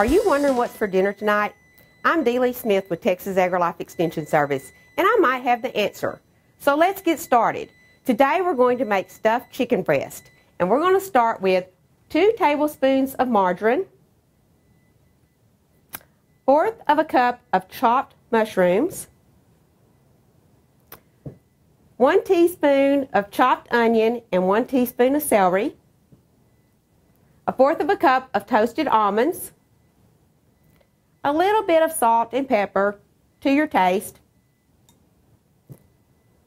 Are you wondering what's for dinner tonight? I'm Dee Lee Smith with Texas AgriLife Extension Service, and I might have the answer. So let's get started. Today we're going to make stuffed chicken breast, and we're going to start with 2 tablespoons of margarine, 1/4 of a cup of chopped mushrooms, 1 teaspoon of chopped onion and 1 teaspoon of celery, 1/4 of a cup of toasted almonds, a little bit of salt and pepper to your taste,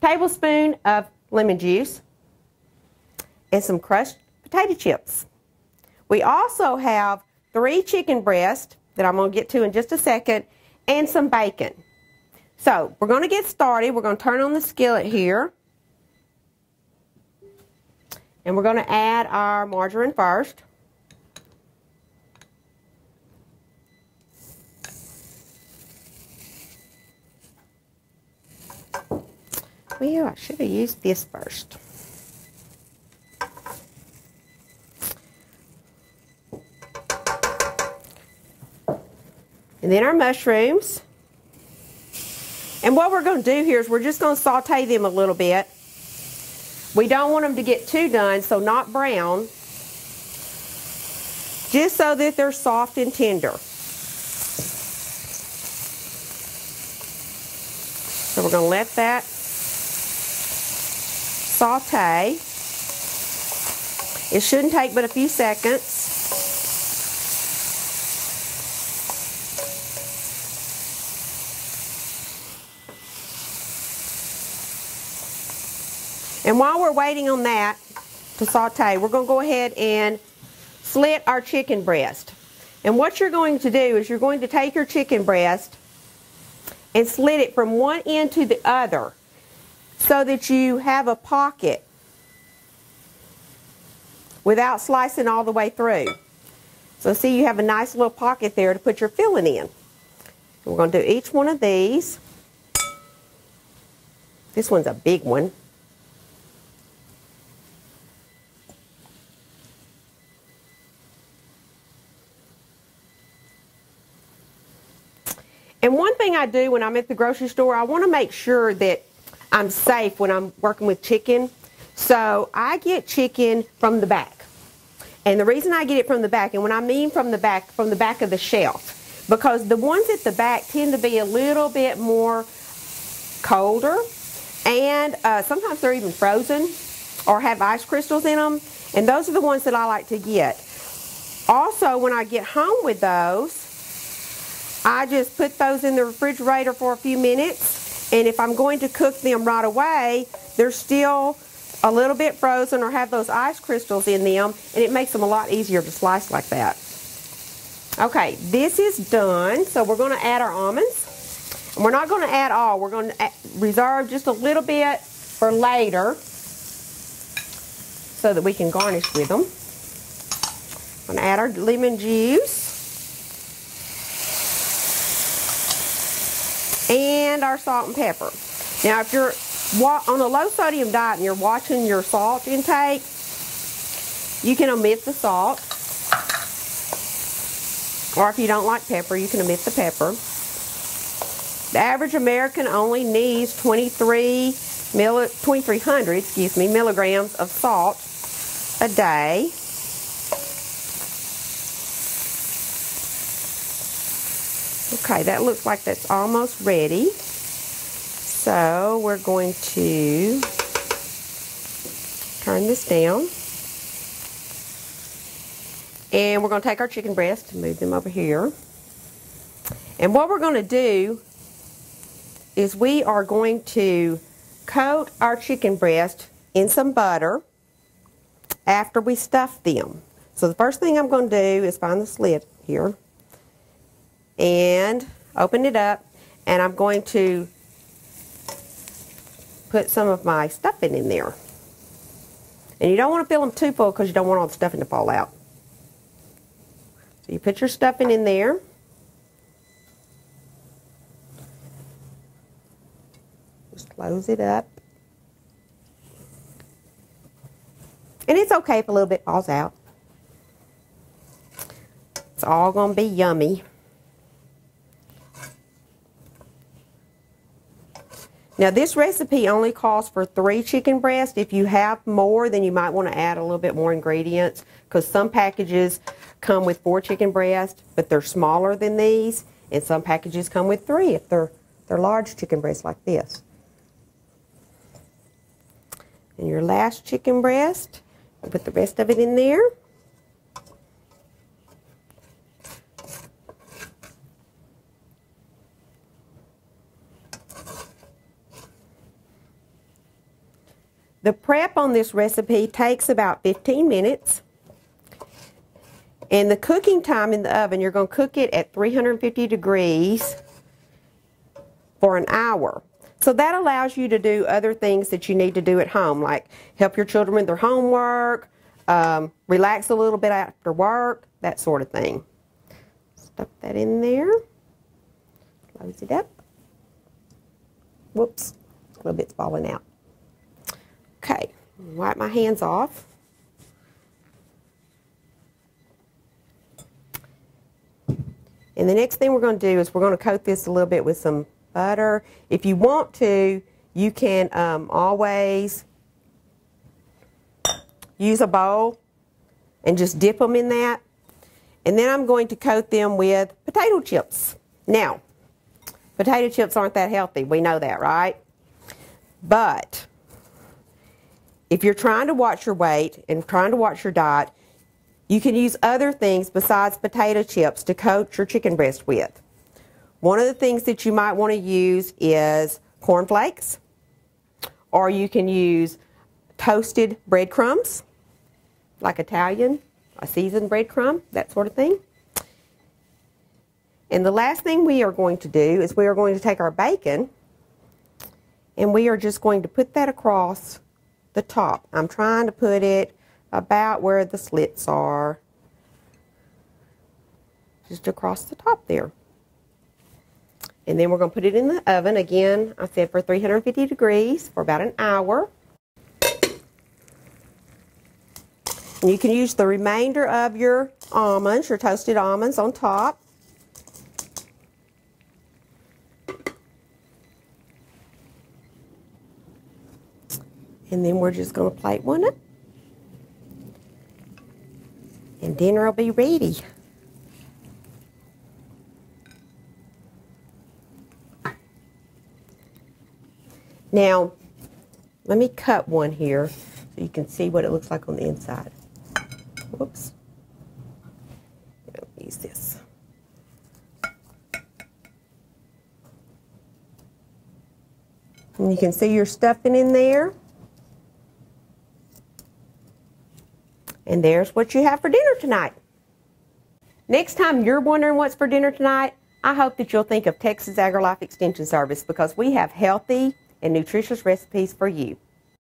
tablespoon of lemon juice, and some crushed potato chips. We also have 3 chicken breasts that I'm going to get to in just a second, and some bacon. So we're going to get started. We're going to turn on the skillet here, and we're going to add our margarine first. Well, I should have used this first. And then our mushrooms. And what we're going to do here is we're just going to saute them a little bit. We don't want them to get too done, so not brown. Just so that they're soft and tender. So we're going to let that saute. It shouldn't take but a few seconds. And while we're waiting on that to saute, we're going to go ahead and slit our chicken breast. And what you're going to do is you're going to take your chicken breast and slit it from one end to the other so that you have a pocket without slicing all the way through. So see, you have a nice little pocket there to put your filling in. We're going to do each one of these. This one's a big one. And one thing I do when I'm at the grocery store, I want to make sure that I'm safe when I'm working with chicken. So I get chicken from the back. And the reason I get it from the back, and when I mean from the back of the shelf, because the ones at the back tend to be a little bit more colder, and sometimes they're even frozen or have ice crystals in them. And those are the ones that I like to get. Also, when I get home with those, I just put those in the refrigerator for a few minutes, and if I'm going to cook them right away, they're still a little bit frozen or have those ice crystals in them, and it makes them a lot easier to slice like that. Okay, this is done, so we're going to add our almonds. And we're not going to add all. We're going to reserve just a little bit for later so that we can garnish with them. I'm going to add our lemon juice. And our salt and pepper. Now, if you're on a low sodium diet and you're watching your salt intake, you can omit the salt. Or if you don't like pepper, you can omit the pepper. The average American only needs 2,300 milligrams of salt a day. Okay, that looks like that's almost ready. So we're going to turn this down. And we're going to take our chicken breasts and move them over here. And what we're going to do is we are going to coat our chicken breast in some butter after we stuff them. So the first thing I'm going to do is find the slit here and open it up, and I'm going to put some of my stuffing in there. And you don't want to fill them too full because you don't want all the stuffing to fall out. So you put your stuffing in there. Just close it up. And it's okay if a little bit falls out. It's all going to be yummy. Now this recipe only calls for 3 chicken breasts. If you have more, then you might want to add a little bit more ingredients, because some packages come with 4 chicken breasts, but they're smaller than these, and some packages come with 3 if they're large chicken breasts like this. And your last chicken breast, put the rest of it in there. The prep on this recipe takes about 15 minutes. And the cooking time in the oven, you're going to cook it at 350 degrees for an hour. So that allows you to do other things that you need to do at home, like help your children with their homework, relax a little bit after work, that sort of thing. Stuff that in there. Close it up. Whoops, a little bit's falling out. Okay, wipe my hands off. And the next thing we're going to do is we're going to coat this a little bit with some butter. If you want to, you can always use a bowl and just dip them in that. And then I'm going to coat them with potato chips. Now, potato chips aren't that healthy. We know that, right? But if you're trying to watch your weight and trying to watch your diet, you can use other things besides potato chips to coat your chicken breast with. One of the things that you might want to use is cornflakes, or you can use toasted breadcrumbs, like Italian, a seasoned breadcrumb, that sort of thing. And the last thing we are going to do is we are going to take our bacon and we are just going to put that across the top. I'm trying to put it about where the slits are, just across the top there. And then we're going to put it in the oven again, I said for 350 degrees for about an hour. And you can use the remainder of your almonds, your toasted almonds, on top. And then we're just going to plate one up. And dinner will be ready. Now, let me cut one here so you can see what it looks like on the inside. Whoops. I'll use this. And you can see your stuffing in there. And there's what you have for dinner tonight. Next time you're wondering what's for dinner tonight, I hope that you'll think of Texas AgriLife Extension Service, because we have healthy and nutritious recipes for you.